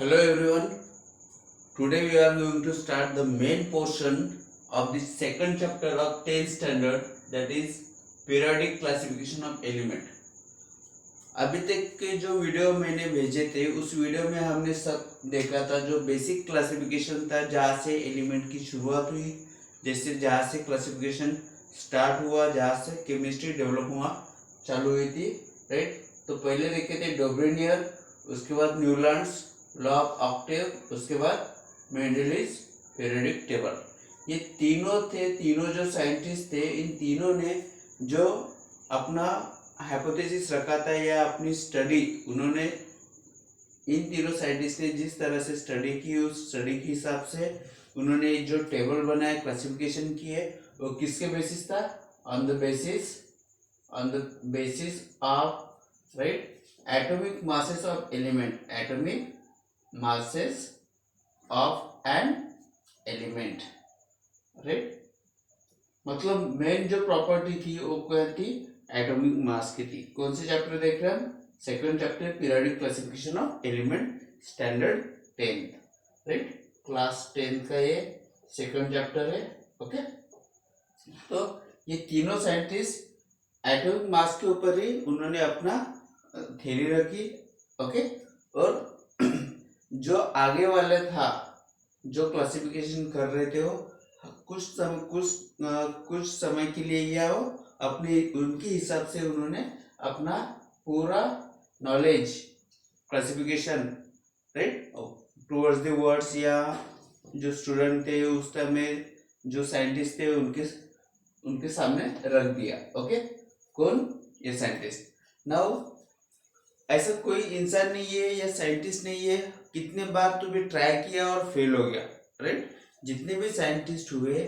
Hello everyone. Today we are going to start the main portion of the second chapter of 10th standard, that is periodic classification of element. अभी तक के जो video मैंने भेजे थे उस video में हमने सब देखा था जो बेसिक क्लासिफिकेशन था, जहाँ से एलिमेंट की शुरुआत हुई, जैसे जहाँ से क्लासिफिकेशन स्टार्ट हुआ, जहाँ से केमिस्ट्री डेवलप हुआ चालू हुई थी, राइट। तो पहले देखे थे डोब्रेनियर, उसके बाद न्यूलैंड्स लॉ ऑफ ऑक्टेव, उसके बाद मेंडलिस पीरियोडिक टेबल। ये तीनों थे, तीनों जो साइंटिस्ट थे, इन तीनों ने जो अपना हाइपोथेसिस रखा था या अपनी स्टडी, उन्होंने इन तीनों साइंटिस्ट ने जिस तरह से स्टडी की, उस स्टडी के हिसाब से उन्होंने जो टेबल बनाया, क्लासिफिकेशन की है, वो किसके बेसिस था? On the basis of right atomic masses of element, atomic masses of an element, right. मतलब मेन जो प्रॉपर्टी थी वो क्या थी? एटॉमिक मास की थी। कौन से चैप्टर देख रहे हैं हम? Second chapter, periodic classification of element, standard 10th, right. Class 10th का ये सेकंड चैप्टर है, ओके। तो ये तीनों साइंटिस्ट एटॉमिक मास के ऊपर ही उन्होंने अपना थ्योरी रखी, ओके। और जो आगे वाला था, जो क्लासिफिकेशन कर रहे थे, वो कुछ समय के लिए या वो अपने उनके हिसाब से उन्होंने अपना पूरा knowledge classification, right, towards the words, या जो स्टूडेंट थे उस टाइम में, जो साइंटिस्ट थे, उनके सामने रख दिया, ओके। कौन? ये साइंटिस्ट। नाउ ऐसा कोई इंसान नहीं है या साइंटिस्ट नहीं है, कितने बार तो भी ट्राई किया और फेल हो गया, राइट। जितने भी साइंटिस्ट हुए,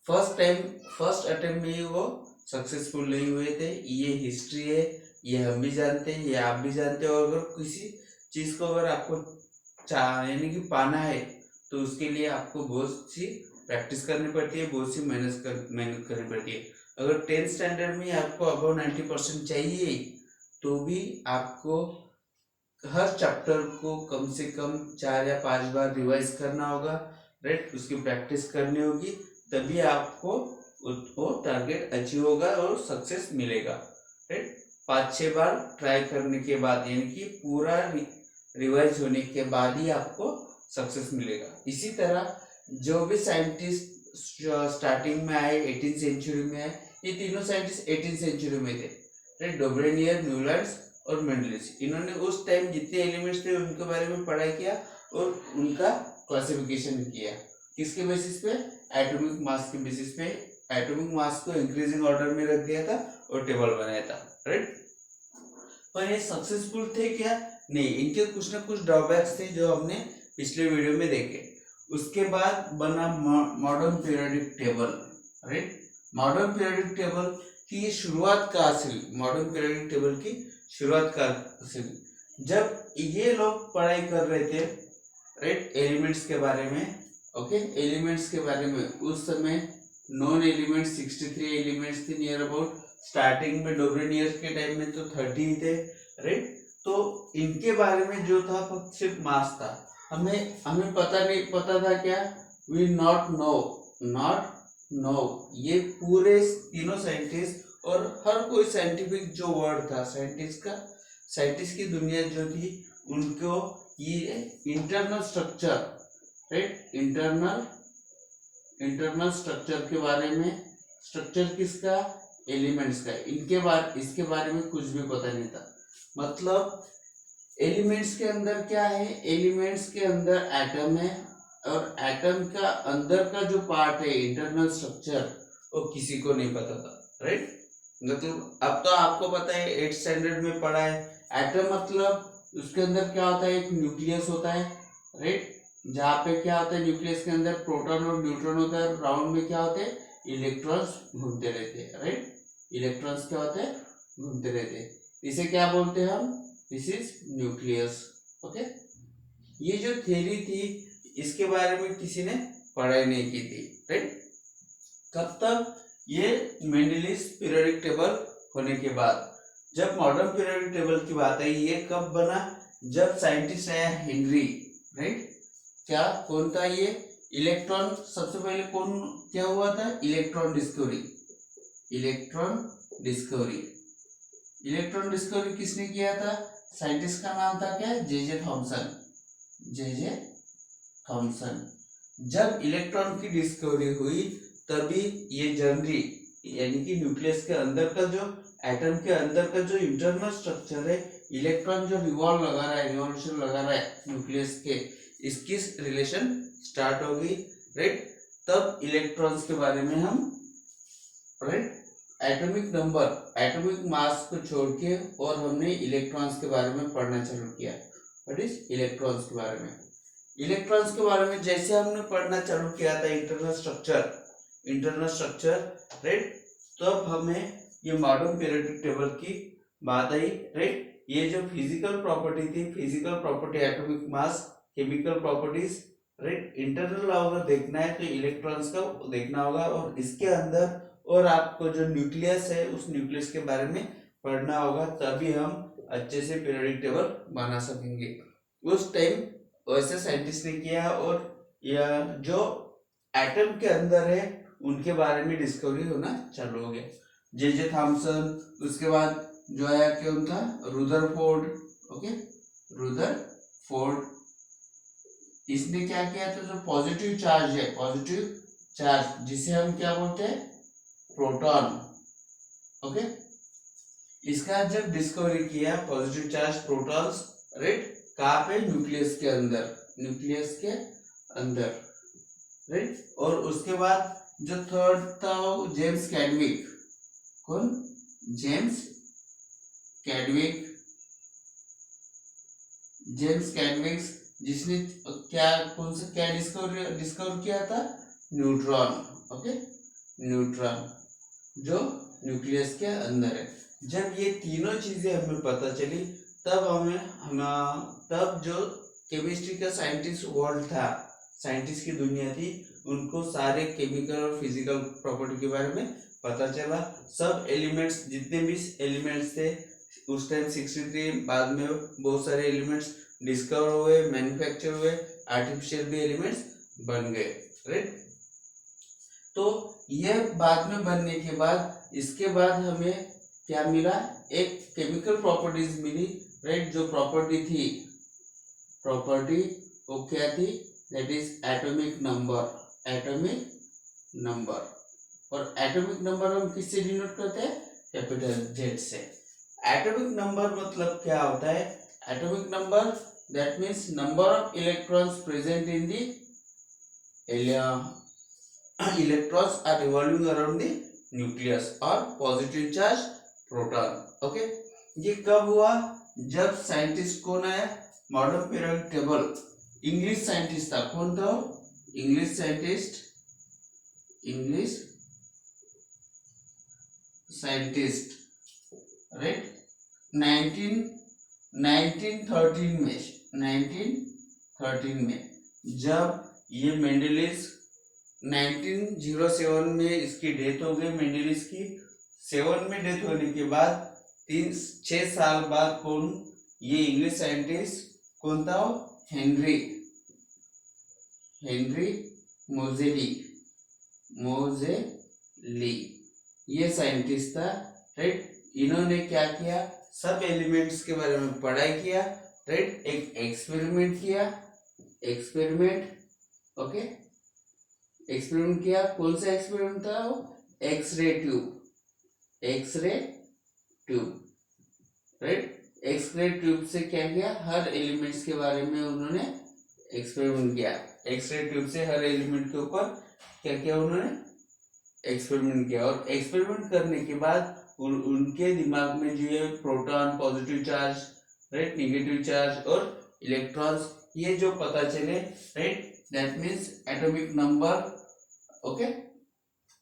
फर्स्ट अटेम्प्ट में ही वो सक्सेसफुल नहीं हुए थे। ये हिस्ट्री है, ये हम भी जानते हैं, ये आप भी जानते हो। अगर किसी चीज को अगर आपको यानी कि पाना है, तो उसके लिए आपको बहुत सी प्रैक्टिस करनी पड़ती है, बहुत सी मेहनत करनी पड़ती है। अगर 10th स्टैंडर्ड में आपको अबव 90% चाहिए, तो भी आपको हर चैप्टर को कम से कम 4 या 5 बार रिवाइज करना होगा, राइट। उसकी प्रैक्टिस करनी होगी, तभी आपको वो टारगेट अचीव होगा और सक्सेस मिलेगा, राइट। 5-6 बार ट्राई करने के बाद, यानी कि पूरा रिवाइज होने के बाद ही आपको सक्सेस मिलेगा। इसी तरह जो भी साइंटिस्ट स्टार्टिंग में आए, 18th सेंचुरी में आए, ये तीनों साइंटिस्ट 18th सेंचुरी में थे, राइट। डोब्रेनियर, न्यूलैंड्स और मेंडलिस। इन्होंने उस टाइम जितने एलिमेंट्स थे उनके बारे में पढ़ाई किया और उनका क्लासिफिकेशन किया। किसके बेसिस पे? एटॉमिक मास के बेसिस पे। एटॉमिक मास को इंक्रीजिंग ऑर्डर में रख दिया था और टेबल बनाया था, राइट। पर ये सक्सेसफुल थे क्या? नहीं, इनके कुछ ना कुछ ड्रॉबैक्स थे जो हमने पिछले वीडियो में देखे। उसके बाद बना modern periodic table, right. Modern periodic table की शुरुआत कहाँ से हुई? मॉडर्न पीरियोडिक टेबल की शुरुआत कहाँ से हुई? जब ये लोग पढ़ाई कर रहे थे, राइट, एलिमेंट्स के बारे में, ओके, एलिमेंट्स के बारे में। उस समय नॉन एलिमेंट्स 63 एलिमेंट्स थे नियर अबाउट। स्टार्टिंग में डोब्रेनियर के टाइम में तो 30 ही थे, राइट। तो इनके बारे में जो था सिर्फ मास था। हमें पता था क्या? We not know. ये पूरे तीनों साइंटिस्ट और हर कोई साइंटिफिक जो वर्ड था साइंटिस्ट की दुनिया जो थी, उनको ये internal structure, right, internal structure के बारे में, स्ट्रक्चर किसका? एलिमेंट्स का। इसके बारे में कुछ भी पता नहीं था। मतलब एलिमेंट्स के अंदर क्या है? एलिमेंट्स के अंदर एटम है, और एटम का अंदर का जो पार्ट है, इंटरनल स्ट्रक्चर, वो किसी को नहीं पता था, राइट। मतलब अब तो आपको पता है, 8th स्टैंडर्ड में पढ़ा है। एटम मतलब उसके अंदर क्या होता है? एक न्यूक्लियस होता है, राइट। जहाँ पे क्या होता है? न्यूक्लियस के अंदर प्रोटॉन और न्यूट्रॉन होता है, राउंड में क्या होते हैं? इलेक्ट्रॉन्स घूमते रहते हैं, राइट। इलेक्ट्रॉन्स क्या होते हैं? घूमते रहते हैं। इसे क्या बोलते हैं हम? This is nucleus, okay. ये जो थ्योरी थी, इसके बारे में किसी ने पढ़ाई नहीं की थी, राइट। कब तक? ये मेंडलिस पीरियोडिक टेबल होने के बाद। जब मॉडर्न पीरियोडिक टेबल की बात आई, ये कब बना? जब साइंटिस्ट आया हेनरी, राइट। क्या कौन था ये इलेक्ट्रॉन? सबसे पहले कौन क्या हुआ था? Electron discovery. Electron discovery, electron discovery किसने किया था? साइंटिस्ट का नाम था क्या? J Thomson. J Thomson. जब इलेक्ट्रॉन की डिस्कवरी हुई तभी ये जनरी यानी कि न्यूक्लियस के अंदर का जो एटम के अंदर का जो इंटरनल स्ट्रक्चर है, इलेक्ट्रॉन जो रिवॉल्व लगा रहा है, रिवॉल्यूशन लगा रहा है न्यूक्लियस के, इसकी रिलेशन स्टार्ट हो गई, राइट। तब इलेक्ट्रॉन्स के बारे में हम, right, atomic number, atomic mass को छोड़ के और हमने इलेक्ट्रॉन्स के बारे में पढ़ना चालू किया। व्हाट इज इलेक्ट्रॉन्स के बारे में? इलेक्ट्रॉन्स के बारे में जैसे हमने पढ़ना चालू किया था इंटरनल स्ट्रक्चर, राइट, तब हमें ये मॉडर्न पीरियोडिक टेबल की बात आई, राइट। ये जो फिजिकल प्रॉपर्टी थी, physical property, atomic mass, chemical properties, right, internal अगर देखना है तो इलेक्ट्रॉन्स का देखना होगा, और इसके अंदर और आपको जो न्यूक्लियस है उस न्यूक्लियस के बारे में पढ़ना होगा, तभी हम अच्छे से पीरियोडिक टेबल बना सकेंगे। उस टाइम वैसे साइंटिस्ट ने किया, और यह जो एटम के अंदर है उनके बारे में डिस्कवरी होना चालू हो गया। जे थॉमसन, उसके बाद जो आया कौन था? रुदरफोर्ड। ओके, रुदरफोर्ड, इसने क्या किया था? जो पॉजिटिव चार्ज है, पॉजिटिव चार्ज जिसे हम क्या बोलते हैं? प्रोटॉन। ओके, इसका जब डिस्कवरी किया पॉजिटिव चार्ज प्रोटॉन्स, राइट, कहाँ पे? न्यूक्लियस के अंदर, न्यूक्लियस के अंदर, राइट। और उसके बाद जो थर्ड था वो जेम्स कैडविक। कौन? James Chadwick. जेम्स कैडविक जिसने क्या, कौन सा क्या डिस्कवर किया था? न्यूट्रॉन। ओके, न्यूट्रॉन जो न्यूक्लियस के अंदर है। जब ये तीनों चीजें हमें पता चली तब तब जो केमिस्ट्री का साइंटिस्ट वर्ल्ड था, साइंटिस्ट की दुनिया थी, उनको सारे केमिकल और फिजिकल प्रॉपर्टी के बारे में पता चला। सब एलिमेंट्स, जितने भी एलिमेंट्स थे उस टाइम 63, बाद में बहुत सारे एलिमेंट्स डिस्कवर हुए, मैन्युफैक्चर हुए, आर्टिफिशियल भी एलिमेंट्स बन गए, राइट। तो यह बाद में बनने के बाद, इसके बाद हमें क्या मिला? एक केमिकल प्रॉपर्टीज मिली, राइट। जो प्रॉपर्टी थी, प्रॉपर्टी वो क्या थी? That is atomic number. Atomic number, और एटॉमिक नंबर हम किससे डिनोट करते हैं? कैपिटल जेड से। एटॉमिक नंबर मतलब क्या होता है? Atomic number that means number of electrons present in the electrons are revolving around the nucleus or positive charge proton. Okay, ये कब हुआ? जब साइंटिस्ट कौन आया? Modern periodic table, English scientist था। कौन था? English scientist, English scientist, right. 1913 में जब ये मेंडेलिस 1907 में इसकी डेथ हो गई, मेंडेलिस की। 7 में डेथ होने के बाद 6 साल बाद कौन? ये इंग्लिश साइंटिस्ट कौन था? हेनरी मोजेली, ये साइंटिस्ट था, राइट। इन्होंने क्या किया? सब एलिमेंट्स के बारे में पढ़ाई किया, राइट। एक एक्सपेरिमेंट किया, ओके, एक्सपेरिमेंट किया। कौन सा एक्सपेरिमेंट था वो? X-ray tube, right. X-ray tube से क्या किया? हर एलिमेंट्स के बारे में उन्होंने एक्सपेरिमेंट किया। एक्सरे ट्यूब से हर एलिमेंट के ऊपर क्या किया? उन्होंने एक्सपेरिमेंट किया, और एक्सपेरिमेंट करने के बाद उनके दिमाग में जो है proton, positive charge, right, negative charge और इलेक्ट्रॉन्स, ये जो पता चले, right, that means atomic number. Okay,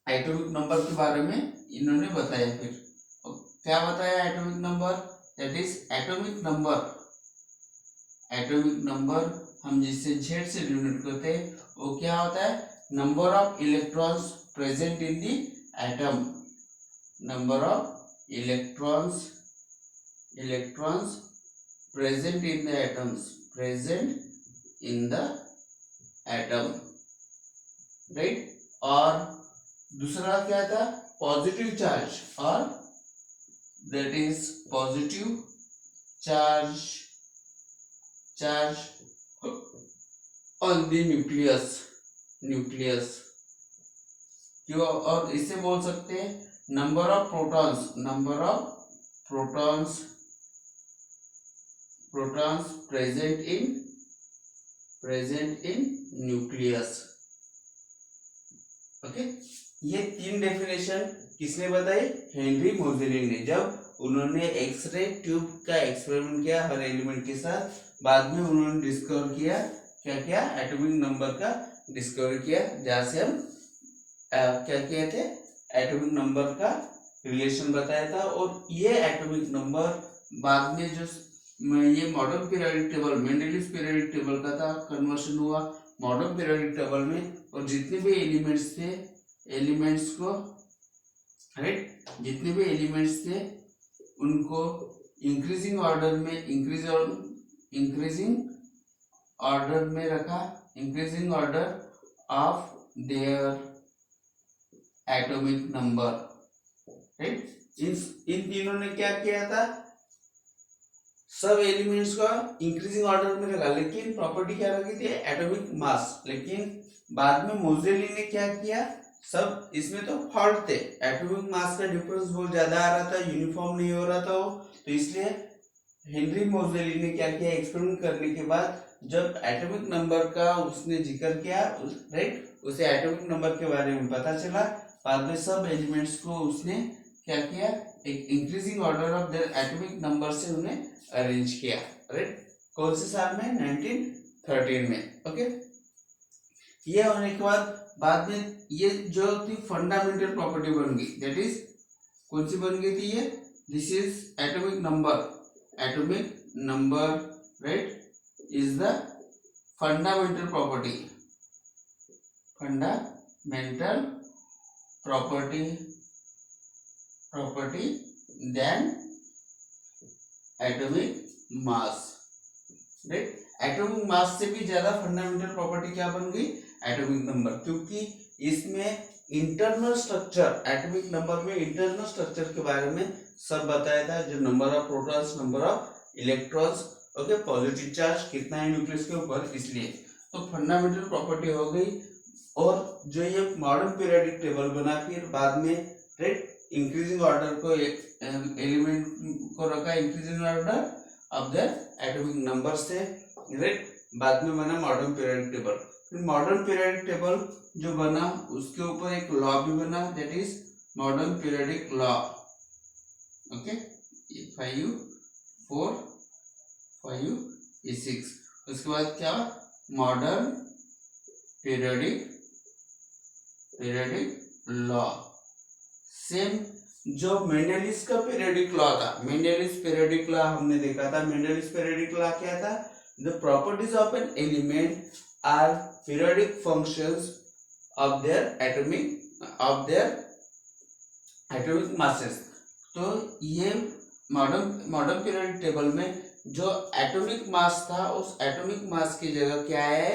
atomic number के बारे में इन्होंने बताया। फिर क्या बताया? Atomic number that is atomic number हम जिससे जेड से डिनोट करते हैं वो क्या होता है? Number of electrons present in the atom. Number of electrons present in the atoms, present in the atom, right. और दूसरा क्या था, पॉजिटिव चार्ज, और that is positive charge on the nucleus क्यों। और इसे बोल सकते हैं number of protons present in nucleus. Okay, ये तीन डेफिनेशन किसने बताई, हेनरी मोजेली ने, जब उन्होंने एक्सरे ट्यूब का एक्सपेरिमेंट किया हर एलिमेंट के साथ। बाद में उन्होंने डिस्कवर किया क्या एटॉमिक नंबर का डिस्कवर किया, जहां से हम क्या किए थे, एटॉमिक नंबर का रिलेशन बताया था। और ये एटॉमिक नंबर बाद में जो ये modern periodic table, Mendeleev periodic table का था, कन्वर्शन हुआ मॉडर्न पीरियोडिक टेबल में। और जितने भी एलिमेंट्स थे, एलिमेंट्स को, राइट, जितने भी एलिमेंट्स थे उनको इंक्रीजिंग ऑर्डर में रखा, increasing order of their atomic number, right. इन तीनों ने क्या किया था, सब एलिमेंट्स का इंक्रीजिंग ऑर्डर में रखा, लेकिन प्रॉपर्टी क्या रखी थी, एटॉमिक मास। लेकिन बाद में मोजेली ने क्या किया, सब इसमें तो फॉल्ट थे, एटॉमिक मास का डिफरेंस बहुत ज्यादा आ रहा था, यूनिफॉर्म नहीं हो रहा था वो, तो इसलिए हेनरी मोजेली ने क्या किया, एक्सपेरिमेंट करने के बाद जब एटॉमिक नंबर का उसने जिक्र किया, राइट, उसे एटॉमिक नंबर के बारे में पता चला, बाद में सब एलिमेंट्स को उसने क्या किया, एक increasing order of their atomic number से उन्हें अरेंज किया, राइट। कौन से साल में, 1913 में। ओके, ये होने के बाद में ये जो थी फंडामेंटल प्रॉपर्टी बन गई, दैट इज कौन सी बन गई थी ये, this is atomic number, right, is the fundamental property then atomic mass, right. Atomic mass से भी ज्यादा फंडामेंटल प्रॉपर्टी क्या बन गई, एटॉमिक नंबर, क्योंकि इसमें इंटरनल स्ट्रक्चर, एटॉमिक नंबर में इंटरनल स्ट्रक्चर के बारे में सब बताया था, जो number of protons, number of electrons, okay, positive charge कितना है न्यूक्लियस के ऊपर, इसलिए तो फंडामेंटल प्रॉपर्टी हो गई। और जो ये मॉडर्न पीरियोडिक टेबल बना, फिर बाद में, राइट, इंक्रीजिंग ऑर्डर को एलिमेंट को रखा, increasing order of the atomic number से, राइट, बाद में बना मॉडर्न पीरियोडिक टेबल। फिर मॉडर्न पीरियोडिक टेबल जो बना उसके ऊपर एक लॉ भी बना, that is modern periodic law. Okay, 5 4 5 6। उसके बाद क्या, मॉडर्न पीरियोडिक लॉ, सेम जो मेंडलिस का पीरियोडिक लॉ था, मेंडलिस पीरियोडिक लॉ हमने देखा था। मेंडलिस पीरियोडिक लॉ क्या था, the properties of an element are periodic functions of their atomic masses. तो ये मॉडर्न पीरियोडिक टेबल में जो एटॉमिक मास था, उस एटॉमिक मास की जगह क्या है,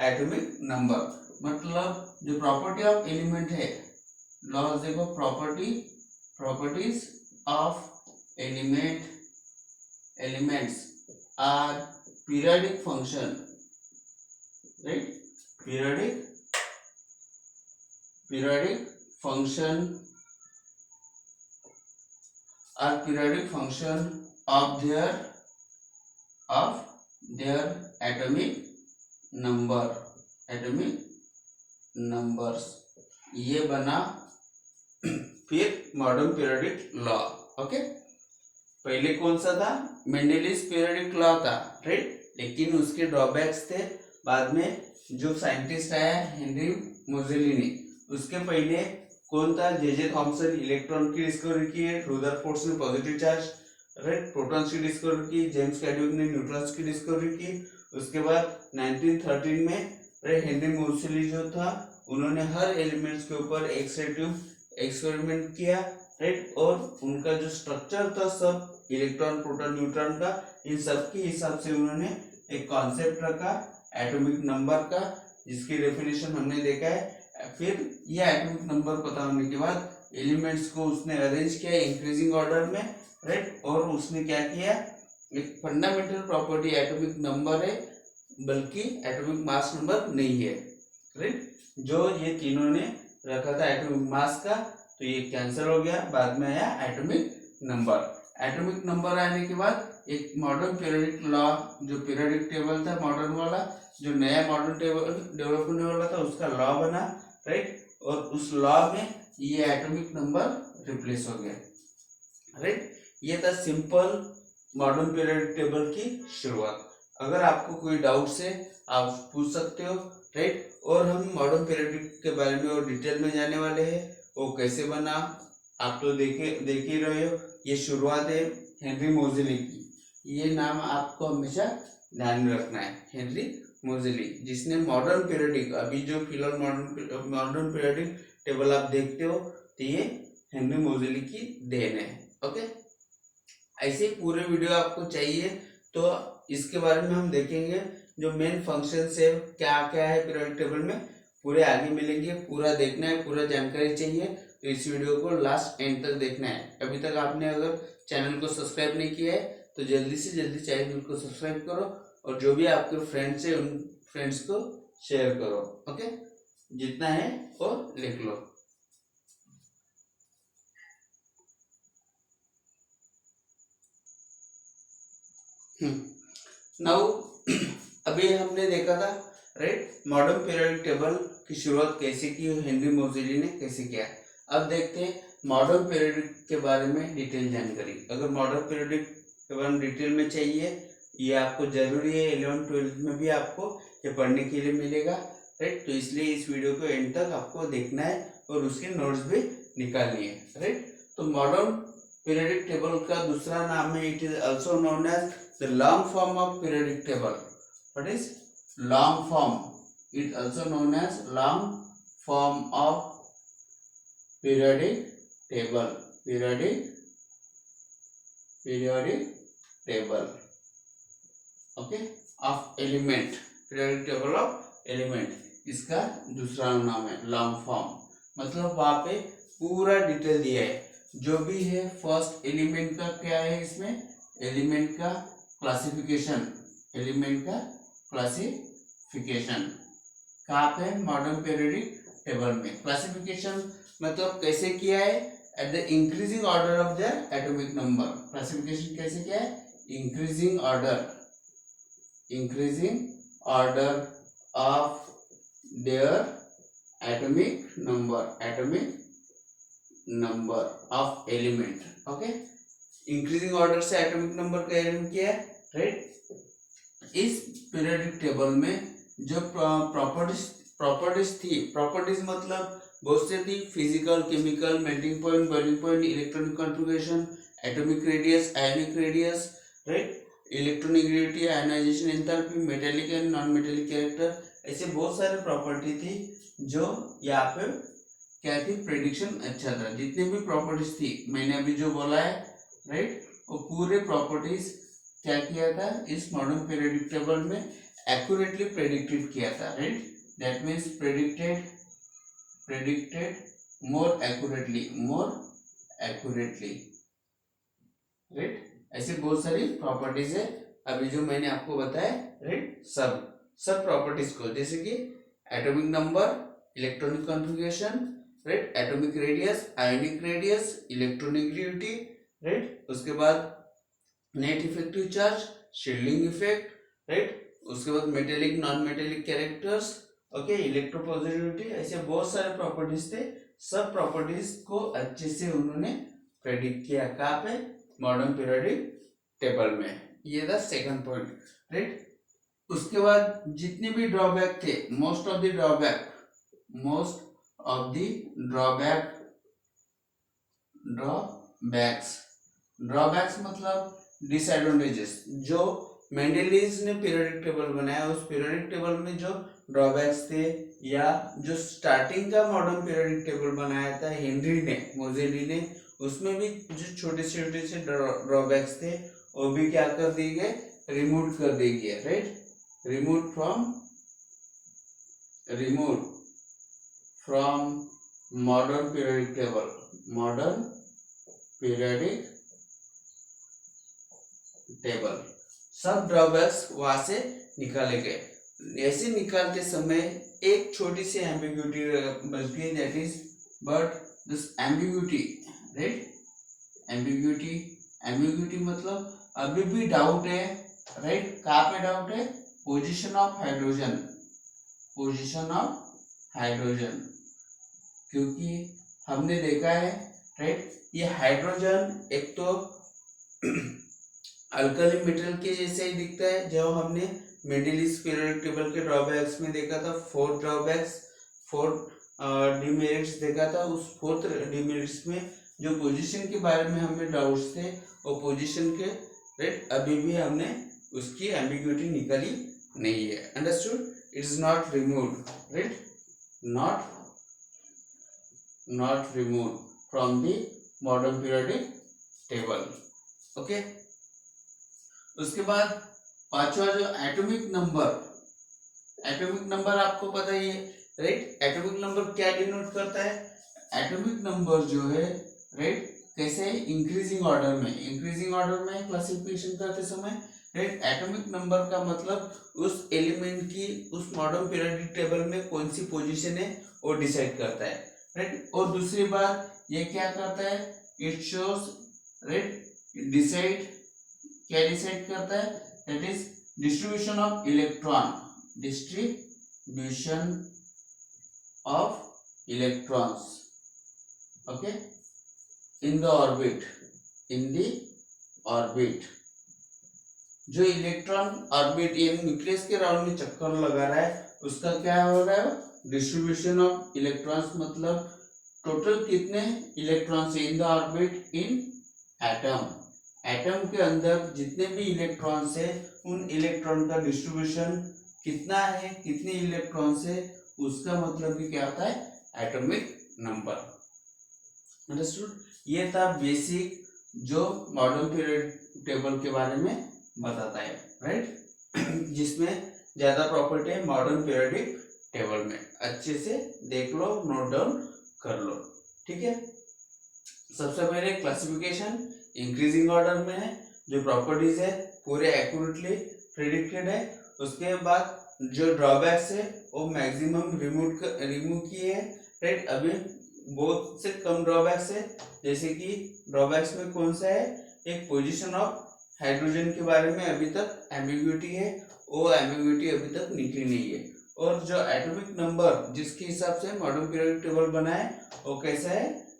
एटॉमिक नंबर। मतलब जो प्रॉपर्टी ऑफ एलिमेंट है, लॉज देखो, properties of elements are periodic function, right, periodic function are periodic function of their atomic numbers। ये बना फिर मॉडर्न पीरियोडिक लॉ। ओके, पहले कौन सा था, मेंडलिस पीरियोडिक लॉ था, राइट, लेकिन उसके ड्रॉबैक्स थे। बाद में जो साइंटिस्ट आया हेनरी मोजेली ने, उसके पहले कौन था, जे थॉमसन, इलेक्ट्रॉन की डिस्कवरी की, रुदरफोर्ड ने पॉजिटिव चार्ज, राइट, प्रोटॉन्स की डिस्कवरी की, जेम्स कैडविक ने न्यूट्रॉन्स की डिस्कवरी की। उसके बाद 1913 में हेनरी मोजेली जो था, उन्होंने हर एलिमेंट्स के ऊपर एक्सरे ट्यूब एक्सपेरिमेंट किया, राइट, और उनका जो स्ट्रक्चर था सब इलेक्ट्रॉन, प्रोटॉन, न्यूट्रॉन का, इन सब के हिसाब से उन्होंने एक कॉन्सेप्ट रखा एटॉमिक नंबर का, जिसकी डेफिनेशन हमने देखा है। फिर यह एटॉमिक नंबर पता होने के बाद एलिमेंट्स को उसने अरेंज किया इंक्रीजिंग ऑर्डर में, राइट। और उसने क्या किया, एक फंडामेंटल प्रॉपर्टी एटॉमिक नंबर है, बल्कि एटॉमिक मास नंबर नहीं है, राइट। जो ये तीनों ने रखा था एटॉमिक मास का, तो ये कैंसिल हो गया, बाद में आया एटॉमिक नंबर। एटॉमिक नंबर आने के बाद एक मॉडर्न पीरियोडिक लॉ, जो पीरियोडिक टेबल था मॉडर्न वाला, जो नया मॉडर्न टेबल डेवलप होने वाला था, उसका लॉ बना, राइट। और उस लॉ में ये एटॉमिक नंबर रिप्लेस हो गया, राइट। ये था सिंपल मॉडर्न पीरियोडिक टेबल की शुरुआत। अगर आपको कोई डाउट है आप पूछ सकते हो, राइट। और हम मॉडर्न पीरियोडिक के बारे में और डिटेल में जाने वाले हैं, वो कैसे बना आप तो देख ही रहे हो। ये शुरुआत है हेनरी मोजेली की, ये नाम आपको हमेशा ध्यान में रखना है, हेनरी मोजेली, जिसने मॉडर्न पीरियोडिक, अभी जो फिलहाल मॉडर्न पीरियोडिक टेबल आप देखते हो, तो ये हेनरी मोजेली की देन है, ओके। ऐसे पूरे वीडियो आपको चाहिए तो इसके बारे में हम देखेंगे, जो मेन फंक्शंस है क्या क्या है पीरियोडिक टेबल में, पूरे आगे मिलेंगे। पूरा देखना है, पूरा जानकारी चाहिए तो इस वीडियो को लास्ट एंड तक देखना है। अभी तक आपने अगर चैनल को सब्सक्राइब नहीं किया है तो जल्दी से जल्दी चैनल को सब्सक्राइब करो, और जो भी आपके फ्रेंड्स है उन फ्रेंड्स को शेयर करो, ओके। जितना है वो लिख लो। नाउ अभी हमने देखा था, राइट, मॉडर्न पीरियोडिक टेबल की शुरुआत कैसे की, हेनरी मोजेली ने कैसे किया। अब देखते हैं मॉडर्न पीरियोडिक के बारे में डिटेल जानकारी। अगर मॉडर्न पीरियोडिक के बारे में डिटेल में चाहिए, ये आपको जरूरी है, 11th-12th में भी आपको ये पढ़ने के लिए मिलेगा, राइट। तो इसलिए इस वीडियो को एंड तक आपको देखना है और उसके नोट्स भी निकालनी है, राइट। तो मॉडर्न पीरियोडिक टेबल का दूसरा नाम है, it is also known as the long form of periodic table. What is long form? It also known as long form of periodic table, periodic table, okay, of element, periodic table of element, इसका दूसरा नाम है long form. मतलब वहां पे पूरा detail दिया है, जो भी है फर्स्ट एलिमेंट का क्या है, इसमें एलिमेंट का क्लासिफिकेशन, एलिमेंट का क्लासिफिकेशन कहाँ पे, मॉडर्न पीरियोडिक टेबल में। क्लासिफिकेशन मतलब कैसे किया है, at the increasing order of their atomic number. Classification कैसे किया है, increasing order of their atomic number of element, okay. Increasing order से एटॉमिक नंबर का एलिमेंट किया है, राइट। इस पीरियोडिक टेबल में जो प्रॉपर्टीज थी, प्रॉपर्टीज मतलब बहुत से थी, physical, chemical, melting point, boiling point, electronic configuration, atomic radius, ionic radius, right, electronegativity, ionisation enthalpy, metallic and non metallic character, ऐसे बहुत सारे प्रॉपर्टी थी जो यहाँ पे क्या थी, प्रेडिक्शन अच्छा था। जितने भी प्रॉपर्टीज थी मैंने अभी जो बोला है, राइट, वो पूरे प्रॉपर्टीज क्या किया था, इस मॉडर्न पीरियोडिक टेबल में एक्यूरेटली प्रेडिक्टेड किया था, right. That means predicted more accurately, right. ऐसे बहुत सारी प्रॉपर्टीज है अभी जो मैंने आपको बताया, राइट। सब प्रॉपर्टीज को, जैसे कि atomic number, electronic configuration, right, atomic radius, ionic radius, electronegativity, right, उसके बाद net effective charge, shielding effect, right, उसके बाद metallic, non metallic characters, okay, electropositivity, ऐसे बहुत सारे प्रॉपर्टीज थे। सब प्रॉपर्टीज को अच्छे से उन्होंने प्रेडिक्ट किया, कहाँ पे, मॉडर्न पीरियोडिक टेबल में। ये था सेकंड पॉइंट, राइट। उसके बाद जितने भी ड्रॉबैक थे, मोस्ट ऑफ द ड्रॉबैक्स मतलब डिसएडवांटेजेस, जो मेंडलीज ने पीरियोडिक टेबल बनाया, उस पीरियोडिक टेबल में जो ड्रॉबैक्स थे, या जो स्टार्टिंग का मॉडर्न पीरियोडिक टेबल बनाया था मोजेली ने, उसमें भी जो छोटे छोटे से ड्रॉबैक्स थे वो भी क्या कर दिए गए, रिमूव कर दिए गए, right. removed from modern periodic table, modern periodic table. सब ड्रॉबैक्स वहां से निकाले गए। ऐसे निकालते समय एक छोटी सी एम्बिग्यूटी बचती है, that is but this ambiguity, right, ambiguity मतलब अभी भी डाउट है, राइट, कहाँ पे डाउट है, position of hydrogen, position of hydrogen, क्योंकि हमने देखा है, राइट, ये हाइड्रोजन एक तो अल्कली मेटल के जैसे ही दिखता है। जब हमने मेंडलीज पीरियोडिक टेबल के ड्रॉबैक्स में देखा था, फोर ड्रॉबैक्स, फोर डिमेरिट्स देखा था, उस फोर्थ डिमेरिट्स में जो पोजीशन के बारे में हमें डाउट्स थे, वो पोजीशन के, राइट, अभी भी हमने उसकी एम्बिग्यूटी निकाली नहीं है। Understood? It is not removed, right, not removed from the modern periodic table. Okay, उसके बाद पांचवा जो एटॉमिक नंबर आपको पता ही है, राइट। एटॉमिक नंबर क्या डिनोट करता है? एटॉमिक नंबर जो है, राइट, कैसे इंक्रीजिंग ऑर्डर में क्लासिफिकेशन करते समय, राइट, एटॉमिक नंबर का मतलब उस एलिमेंट की उस मॉडर्न पीरियोडिक टेबल में कौन सी पोजीशन है वो डिसाइड करता है, राइट। और दूसरी बात ये क्या करता है, इट शोज, राइट, डिसाइड करता है, that is distribution of electrons, okay, in the orbit, जो इलेक्ट्रॉन ऑर्बिट यानी न्यूक्लियस के राउंड में चक्कर लगा रहा है, उसका क्या हो रहा है, डिस्ट्रीब्यूशन ऑफ इलेक्ट्रॉन्स, मतलब टोटल कितने electrons in the orbit in atom के अंदर जितने भी इलेक्ट्रॉन्स है, उन इलेक्ट्रॉन का डिस्ट्रीब्यूशन कितना है, कितने इलेक्ट्रॉन्स है, उसका मतलब भी क्या होता है, एटॉमिक नंबर। अंडरस्टूड? ये था बेसिक जो मॉडर्न पीरियोडिक टेबल के बारे में बताता है, राइट, जिसमें ज्यादा प्रॉपर्टी है मॉडर्न पीरियोडिक टेबल में। अच्छे से देख लो, नोट डाउन कर लो, ठीक है। सबसे पहले क्लासिफिकेशन इंक्रीजिंग ऑर्डर में है, जो प्रॉपर्टीज है पूरे एक्यूरेटली प्रिडिक्टेड है। उसके बाद जो ड्रॉबैक्स है वो मैक्सिमम रिमूव किए हैं, राइट। अभी बहुत से कम ड्रॉबैक्स है, जैसे कि ड्रॉबैक्स में कौन सा है, एक पोजीशन ऑफ हाइड्रोजन के बारे में अभी तक एम्बिग्यूटी है, वो एम्बिग्यूटी अभी तक निकली नहीं है। और जो एटॉमिक नंबर जिसके हिसाब से मॉडर्न पीरियोडिक टेबल बना है, वो कैसा है,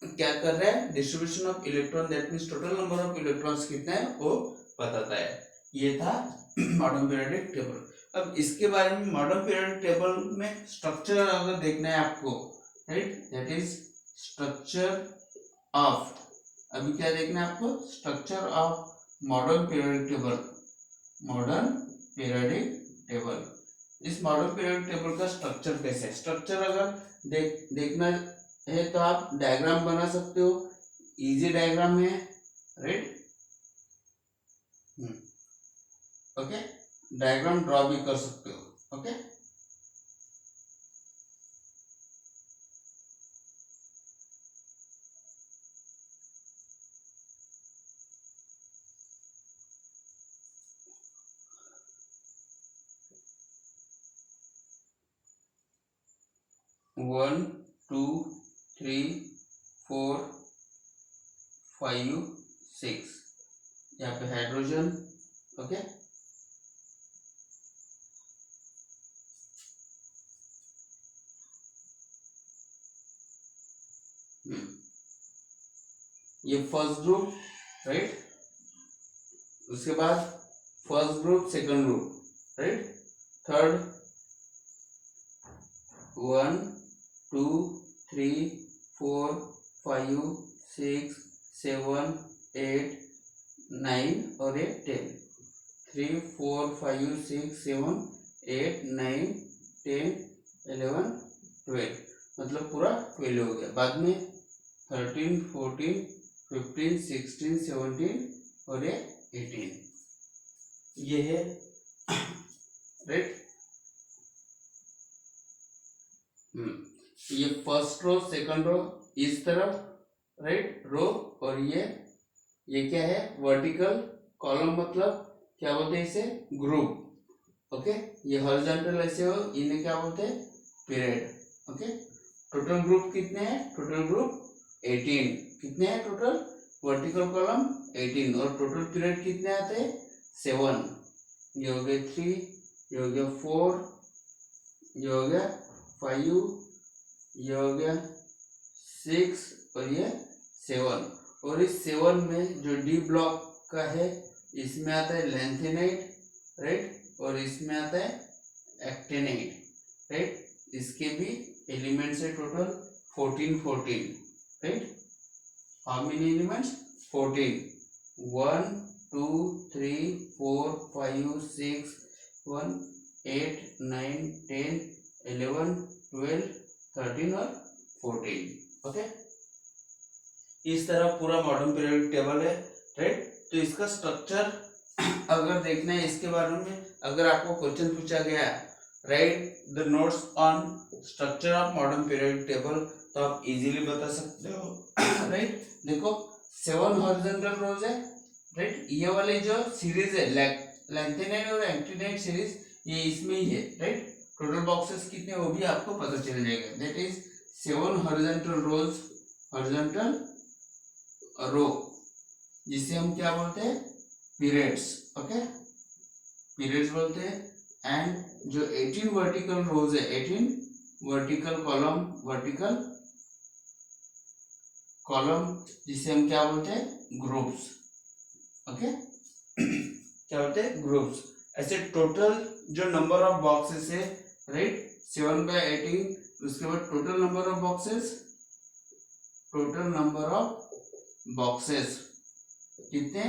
क्या कर रहा है, distribution of electron, that means total number of electrons कितना है वो बताता है। ये था मॉडर्न पीरियोडिक टेबल। अब इसके बारे में मॉडर्न पीरियोडिक टेबल में स्ट्रक्चर अगर देखना है आपको, right, that is structure of, अभी क्या देखना है आपको, structure of modern periodic table. इस मॉडर्न पीरियोडिक टेबल का स्ट्रक्चर कैसे है, स्ट्रक्चर अगर देखना है तो आप डायग्राम बना सकते हो, इजी डायग्राम है, राइट, ओके, डायग्राम ड्रॉ भी कर सकते हो, okay. One, two, three, four, 5, 6, यहाँ पे हाइड्रोजन, ओके। ये फर्स्ट ग्रुप, राइट, उसके बाद first group, second group, right, third 1, 2, 3, 4, 5, 6, 7, 8, 9 और ये 10, 3, 4, 5, 6, 7, 8, 9, 10, 11, 12, मतलब पूरा 12 हो गया। बाद में 13, 14, 15, 16, 17 और ये 18, ये है राइट। ये फर्स्ट रो सेकंड रो इस तरफ, राइट, रो, और ये क्या है, वर्टिकल कॉलम, मतलब क्या बोलते हैं इसे, ग्रुप। ओके, ये हॉरिजॉन्टल ऐसे हो, इन्हें क्या बोलते हैं, पीरियड। ओके, टोटल ग्रुप कितने हैं, टोटल ग्रुप 18। कितने हैं टोटल, वर्टिकल कॉलम 18, और टोटल पीरियड कितने आते हैं, 7। ये हो गए 3, ये हो गया 4, ये हो गया 5, ये हो गया 6, और ये 7। और इस 7 में जो डी ब्लॉक का है, इसमें आता है लैंथेनाइट, राइट, और इसमें आता है एक्टिनाइट, राइट। इसके भी एलिमेंट्स है total 14, right. How many elements, 14, 1 2 3 4 5 6 1 8 9 10 11 12 13 और 14। ओके, इस तरह पूरा मॉडर्न पीरियोडिक टेबल है, राइट। तो इसका स्ट्रक्चर अगर देखना है इसके बारे में, अगर आपको क्वेश्चन पूछा गया, right the notes on structure of modern periodic table, तो आप इजीली बता सकते हो, राइट। देखो 7 हॉरिजॉन्टल रोज है, राइट। ये वाले जो सीरीज है लैंथेनाइट और एक्टिनाइट सीरीज, ये इसमें ही है, राइट। टोटल बॉक्सेस कितने वो भी आपको पता चल जाएगा, that is 7 horizontal rows, horizontal row, जिसे हम क्या बोलते हैं, पीरियड्स। ओके, पीरियड्स बोलते हैं। एंड जो 18 वर्टिकल रोज है, 18 वर्टिकल कॉलम, जिसे हम क्या बोलते हैं, ग्रुप्स। ओके, क्या बोलते हैं, ग्रुप्स। ऐसे टोटल जो नंबर ऑफ बॉक्सेस है, राइट, 7/18। उसके बाद टोटल नंबर ऑफ बॉक्सेस कितने,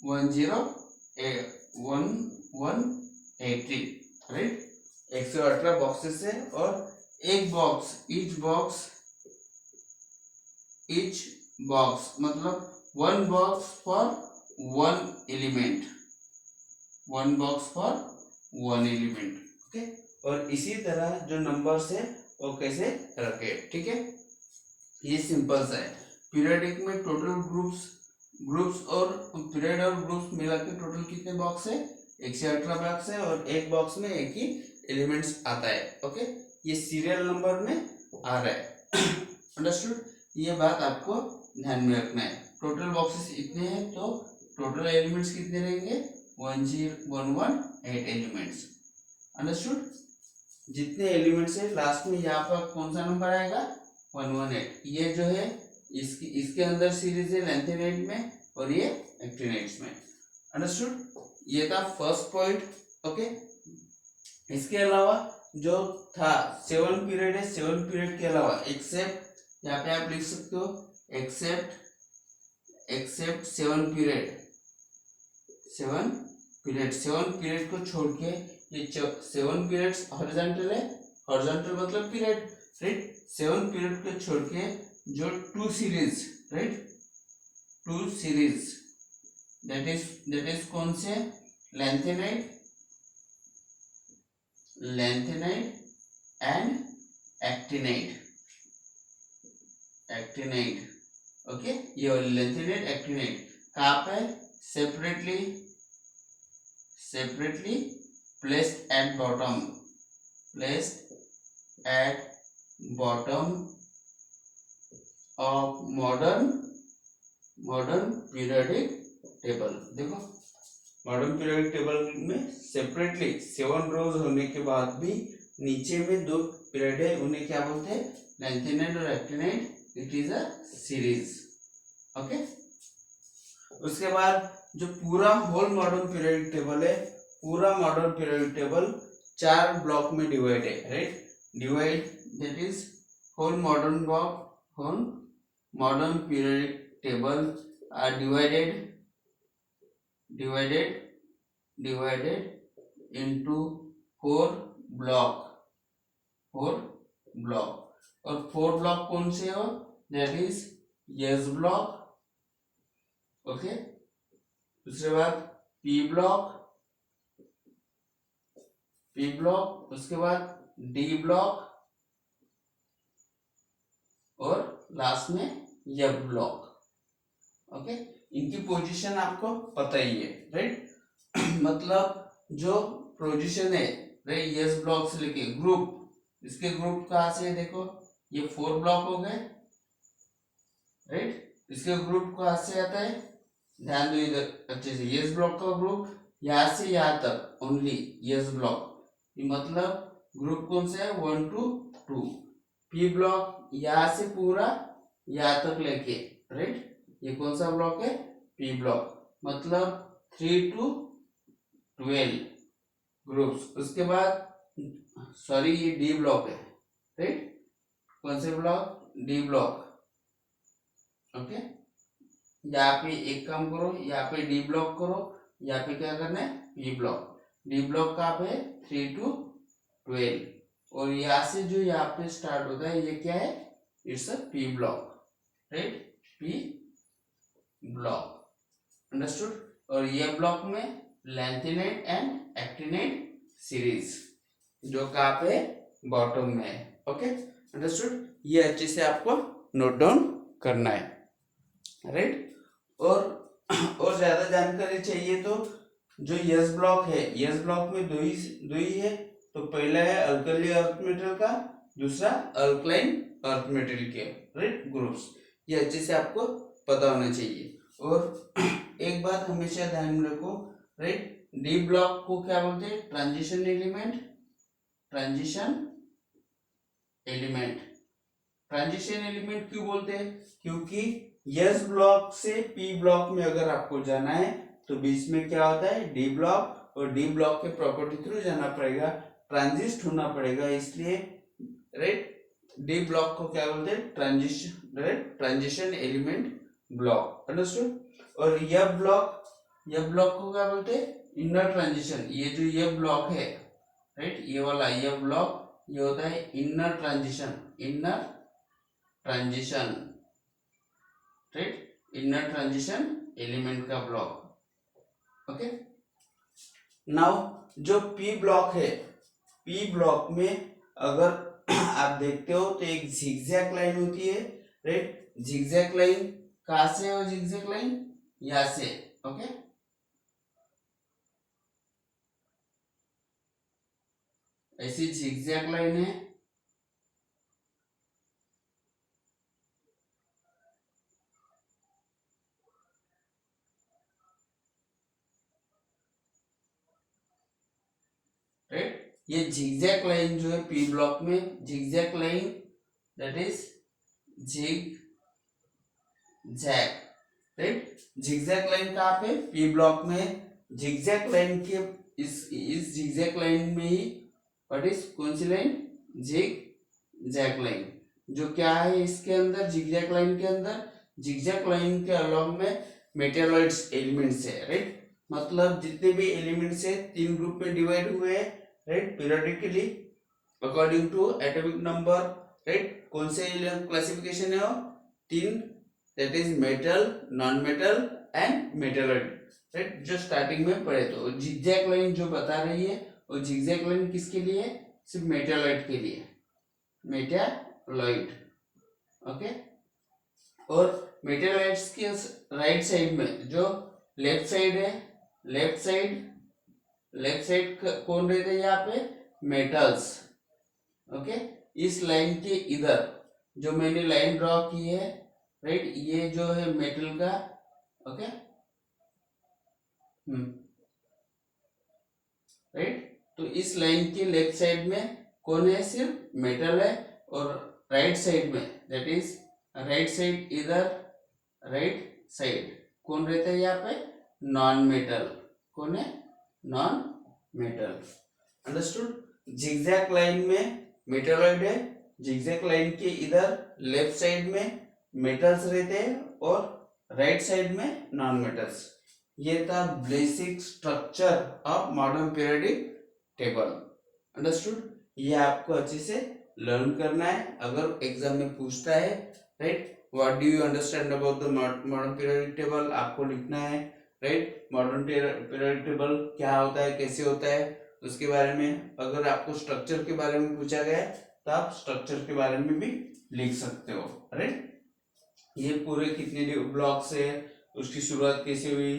180, राइट। 118 बॉक्सेस है, और एक बॉक्स, ईच बॉक्स मतलब 1 box for 1 element, 1 box for 1 element. Okay, और इसी तरह जो नंबर्स है वो कैसे रखे, ठीक है। ये सिंपल सा है। पीरियडिक में टोटल ग्रुप्स और पीरियड और ग्रुप्स मिला के टोटल कितने बॉक्स है, 118 बॉक्स है, और एक बॉक्स में एक ही एलिमेंट्स आता है। ओके, ये सीरियल नंबर में आ रहा है। अंडरस्टूड, ये बात आपको ध्यान में रखना है। टोटल बॉक्सेस इतने हैं, तो टोटल एलिमेंट्स कितने रहेंगे, 118 एलिमेंट्स। अंडरस्टूड, जितने एलिमेंट्स है लास्ट में यहाँ पर कौन सा नंबर आएगा, 118। ये जो है इसके अंदर सीरीज है लैंथेनाइट में, और ये एक्टिनाइट्स में। अंडरस्टूड, ये था फर्स्ट पॉइंट। ओके, इसके अलावा जो था 7 पीरियड है, 7 पीरियड के अलावा एक्सेप्ट, यहाँ पे आप लिख सकते हो एक्सेप्ट 7 पीरियड, 7 पीरियड को छोड़ के, ये 7 पीरियड्स हॉरिजॉन्टल है, हॉरिजॉन्टल मतलब पीरियड, राइट। 7 पीरियड को छोड़ के जो 2 series, right, 2 series, that is कौन से, लैंथेनाइट एंड एक्टिनाइट। ओके, ये लैंथेनाइट एक्टिनाइट कहाँ पे, separately placed at bottom of modern periodic table. देखो मॉडर्न पीरियोडिक टेबल में सेपरेटली 7 रोज होने के बाद भी नीचे में 2 पीरियड है, उन्हें क्या बोलते हैं, लैंथेनाइट और actinide. It is a series. Okay, उसके बाद जो पूरा होल मॉडर्न पीरियोडिक टेबल है, पूरा मॉडर्न पीरियोडिक टेबल 4 ब्लॉक में डिवाइड है, right. That is whole modern periodic table are divided into 4 block, और 4 ब्लॉक कौन से हो, that is S block. Okay, दूसरे बाद पी ब्लॉक, पी ब्लॉक, उसके बाद डी ब्लॉक और लास्ट में एफ ब्लॉक। ओके, इनकी पोजीशन आपको पता ही है, राइट। मतलब जो पोजीशन है, राइट, एस ब्लॉक से लेके ग्रुप, इसके ग्रुप कहाँ से है, देखो ये 4 ब्लॉक हो गए, राइट। इसके ग्रुप कहाँ से आता है, ध्यान दो इधर अच्छे से, एस ब्लॉक का ग्रुप यहाँ से यहाँ तक ओनली एस ब्लॉक, मतलब ग्रुप कौन सा है, 1 to 2। पी ब्लॉक यहाँ से पूरा यहाँ तक लेके, राइट, ये कौन सा ब्लॉक है, पी ब्लॉक, मतलब 3 to 12 ग्रुप्स। उसके बाद सॉरी ये डी ब्लॉक है, राइट, कौन से ब्लॉक, डी ब्लॉक। ओके, यहाँ पे एक काम करो, यहाँ पे डी ब्लॉक करो, यहाँ पे क्या करना है, पी ब्लॉक। डी ब्लॉक कहाँ पे, 3 to 12, और यहाँ से जो यहाँ पे स्टार्ट होता है ये क्या है, it's a P block, right, P block, understood. और ये ब्लॉक में लैंथिनाइड एंड एक्टिनाइड सीरीज जो कहाँ पे बॉटम में है। ओके, अंडरस्टूड, ये अच्छे से आपको नोट डाउन करना है, राइट। और ज्यादा जानकारी चाहिए तो जो यस ब्लॉक है, यस ब्लॉक में दो ही है, तो पहला है अल्कली अर्थ मेटल का, दूसरा अल्कलाइन अर्थ मेटल के, राइट, ग्रुप्स। ये अच्छे से आपको पता होना चाहिए। और एक बात हमेशा ध्यान में रखो, राइट, डी ब्लॉक को क्या बोलते हैं, transition element, transition element. Transition element क्यों बोलते हैं, क्योंकि यस ब्लॉक से पी ब्लॉक में अगर आपको जाना है तो बीच में क्या होता है, डी ब्लॉक, और डी ब्लॉक के प्रॉपर्टी थ्रू जाना पड़ेगा, ट्रांजिस्ट होना पड़ेगा, इसलिए, राइट, डी ब्लॉक को क्या बोलते हैं, transition, right, transition element block, understood. और यह ब्लॉक को क्या बोलते हैं, इनर ट्रांजिशन। ये जो ये ब्लॉक है, राइट, ये वाला ये ब्लॉक, ये होता है inner transition, inner transition, right, inner transition element का ब्लॉक। ओके, नाउ जो पी ब्लॉक है, पी ब्लॉक में अगर आप देखते हो तो एक जिगजैग लाइन होती है, राइट, जिगजैग लाइन कहाँ से है, वो जिगजैग लाइन यहाँ से, ओके, ऐसी जिगजैग लाइन है, राइट। ये जिगजैग लाइन जो है पी ब्लॉक में, zigzag line, that is zigzag, right. Zigzag line कहाँ पे, पी ब्लॉक में। जिगजैग लाइन के इस जिगजैग लाइन में ही व्हाट इज, कौन सी लाइन, जिग जैग लाइन, जो क्या है इसके अंदर, जिगजैग लाइन के अंदर, जिगजैग लाइन के अलॉन्ग में मेटेलॉइड्स एलिमेंट्स है, राइट, मतलब जितने भी एलिमेंट्स है 3 ग्रुप में डिवाइड हुए हैं, right, periodically according to atomic number, right. कौन से क्लासिफिकेशन है वो, 3, that is metal, non metal and metalloid, right, जो स्टार्टिंग में पढ़े। तो जिगजैग लाइन जो बता रही है वो जिगजैग लाइन किसके लिए, सिर्फ मेटेलॉइड के लिए, मेटेलॉइड, ओके। और मेटेलॉइड्स के राइट साइड में जो लेफ्ट साइड है, लेफ्ट साइड कौन रहते हैं यहाँ पे, मेटल्स, ओके। इस लाइन के इधर जो मैंने लाइन ड्रॉ की है, राइट, ये जो है मेटल का, ओके, राइट। तो इस लाइन के लेफ्ट साइड में कौन है, सिर्फ मेटल है, और राइट साइड में, दैट इज राइट साइड, इधर राइट साइड कौन रहता है यहाँ पे, नॉन मेटल, कौन है, non metal, understood. Zigzag line में मेटलॉइड है, जिगजैग लाइन के इधर लेफ्ट साइड में मेटल्स रहते हैं और राइट साइड में नॉन मेटल्स। ये था basic structure of modern periodic table, understood. ये आपको अच्छे से लर्न करना है, अगर एग्जाम में पूछता है, right, what do you understand about the modern periodic table, आपको लिखना है, राइट, मॉडर्न पीरियोडिक टेबल क्या होता है, कैसे होता है, उसके बारे में। अगर आपको स्ट्रक्चर के बारे में पूछा गया है तो आप स्ट्रक्चर के बारे में भी लिख सकते हो। राइट, ये पूरे कितने ब्लॉक्स है, उसकी शुरुआत कैसे हुई,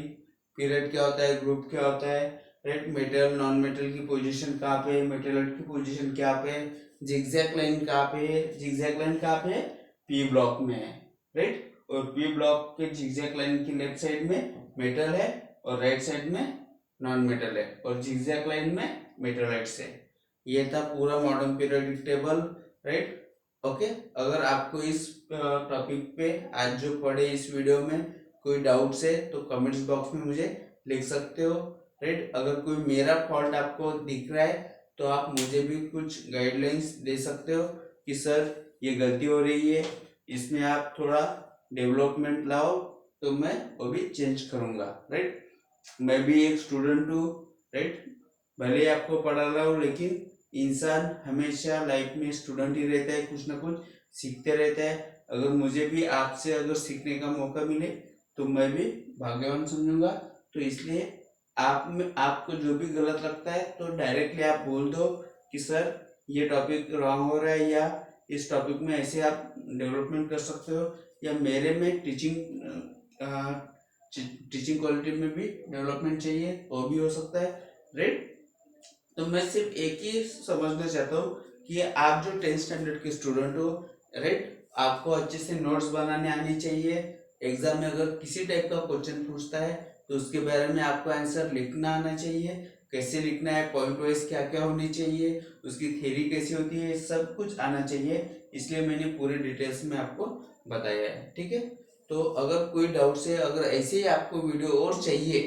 पीरियड क्या होता है, ग्रुप क्या होता है, राइट, मेटल नॉन मेटल की पोजीशन कहाँ पे है, मेटेलॉइड की पोजीशन क्या पे है, जिगजैग लाइन कहाँ पे है, जिगजैग लाइन कहाँ पे है, पी ब्लॉक में है। राइट, और पी ब्लॉक के जिगजैग लाइन की लेफ्ट साइड में मेटल है और राइट साइड में नॉन मेटल है, और जिगजैग लाइन में मेटेलॉइड्स है। ये था पूरा modern periodic table. Right, okay, अगर आपको इस टॉपिक पे आज जो पढ़े इस वीडियो में कोई डाउट्स है तो कमेंट्स बॉक्स में मुझे लिख सकते हो। राइट, अगर कोई मेरा फॉल्ट आपको दिख रहा है तो आप मुझे भी कुछ गाइडलाइंस दे सकते हो कि सर ये गलती हो रही है, इसमें आप थोड़ा डेवलपमेंट लाओ, तो मैं वो भी चेंज करूँगा। राइट, मैं भी एक स्टूडेंट हूँ। राइट, भले ही आपको पढ़ा रहा हूँ, लेकिन इंसान हमेशा लाइफ में स्टूडेंट ही रहता है, कुछ ना कुछ सीखते रहता है। अगर मुझे भी आपसे अगर सीखने का मौका मिले तो मैं भी भाग्यवान समझूंगा। तो इसलिए आप में आपको जो भी गलत लगता है तो डायरेक्टली आप बोल दो कि सर ये टॉपिक रॉन्ग हो रहा है, या इस टॉपिक में ऐसे आप डेवलपमेंट कर सकते हो, या मेरे में टीचिंग क्वालिटी में भी डेवलपमेंट चाहिए, वो भी हो सकता है। राइट, तो मैं सिर्फ एक ही समझना चाहता हूँ कि आप जो 10th स्टैंडर्ड के स्टूडेंट हो, राइट, आपको अच्छे से नोट्स बनाने आनी चाहिए। एग्जाम में अगर किसी टाइप का क्वेश्चन पूछता है तो उसके बारे में आपको आंसर लिखना आना चाहिए, कैसे लिखना है, पॉइंट वाइज क्या क्या होनी चाहिए, उसकी थ्योरी कैसी होती है, सब कुछ आना चाहिए। इसलिए मैंने पूरे डिटेल्स में आपको बताया है। ठीक है, तो अगर कोई डाउट्स है, अगर ऐसे ही आपको वीडियो और चाहिए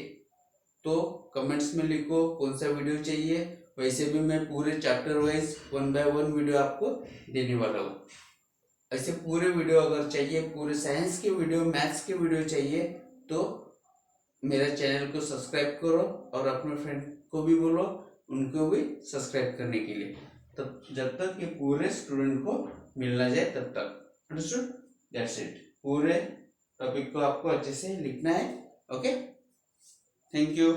तो कमेंट्स में लिखो कौन सा वीडियो चाहिए। वैसे भी मैं पूरे चैप्टर वाइज 1 बाय 1 वीडियो आपको देने वाला हूँ। ऐसे पूरे वीडियो अगर चाहिए, पूरे साइंस के वीडियो, मैथ्स के वीडियो चाहिए, तो मेरे चैनल को सब्सक्राइब करो और अपने फ्रेंड को भी बोलो उनको भी सब्सक्राइब करने के लिए, तब जब तक ये पूरे स्टूडेंट को मिलना जाए तब तक। Understood, that's it. पूरे टॉपिक को आपको अच्छे से लिखना है। Okay, thank you.